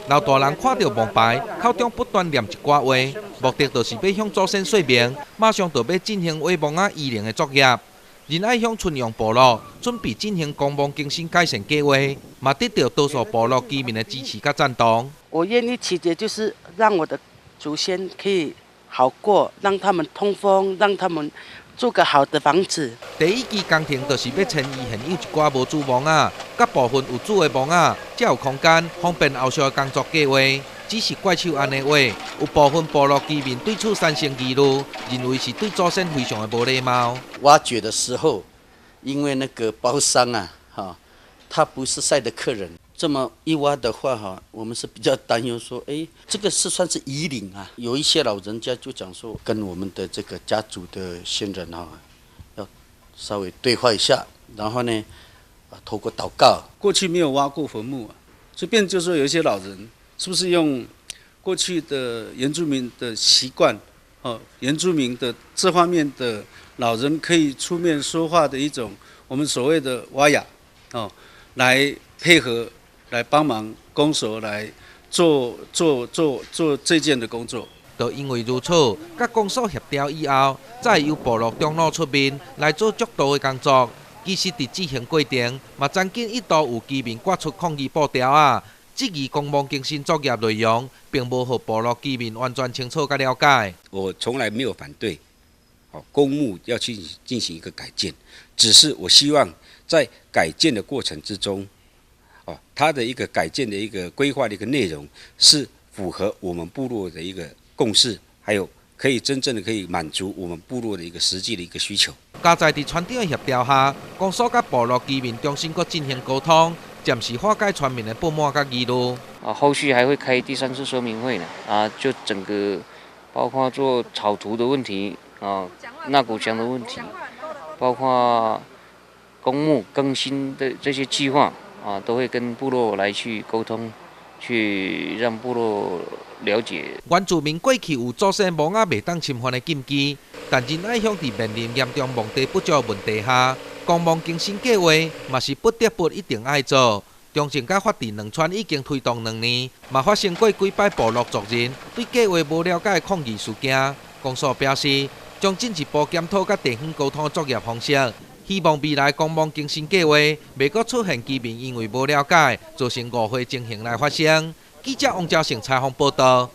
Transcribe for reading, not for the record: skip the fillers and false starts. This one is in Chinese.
老大人看到墓牌，口中不断念一句话，目的就是要向祖先说明，马上就要进行挖墓仔移灵的作业。仁爱乡春阳部落准备进行公墓更新改善计划，嘛得到多数部落居民的支持甲赞同。我愿意取决就是让我的祖先可以好过，让他们通风，让他们住个好的房子。第一期工程就是要迁移现有一寡无主墓仔，甲部分有主的墓仔，才有空间方便后续的工作计划。只是怪手安尼话，有部分部落居民对此产生疑虑，认为是对祖先非常的无礼貌。挖掘的时候，因为那个包商他不是赛的客人，这么一挖的话我们是比较担忧说，这个是算是遗灵啊。有一些老人家就讲说，跟我们的这个家族的先人要稍微对话一下，然后呢，透过祷告。过去没有挖过坟墓这边就说有一些老人。是不是用过去的原住民的习惯，原住民的这方面的老人可以出面说话的一种我们所谓的挖雅，来配合，来帮忙公所来做这件的工作。就因为如此，甲公所协调以后，才由部落长老出面来做足道的工作。其实伫执行过程，嘛曾经一度有居民挂出抗议布条质疑公墓更新作业内容，并无让部落居民完全清楚甲了解。我从来没有反对，公墓要去进行一个改建，只是我希望在改建的过程之中，它的一个改建的一个规划的一个内容是符合我们部落的一个共识，还有可以真正的可以满足我们部落的一个实际的一个需求。加在伫村长的协调下，公所甲部落居民重新搁进行沟通。暂时化解村民的不满甲疑虑。后续还会开第3次说明会呢。就整个包括做草图的问题纳古墙的问题，包括公墓更新的这些计划都会跟部落来去沟通，去让部落了解。原住民过去有祖先墓仔袂当侵犯的禁忌，但仁爱乡伫面临严重墓地不足的问题下。公墓更新计划嘛是不得不一定爱做。中正甲法治两村已经推动2年，嘛发生过几摆部落族人对计划无了解的抗议事件。公所表示，将进一步检讨甲地方沟通的作业方式，希望未来公墓更新计划袂阁出现居民因为无了解造成误会情形来发生。记者王兆成采访报道。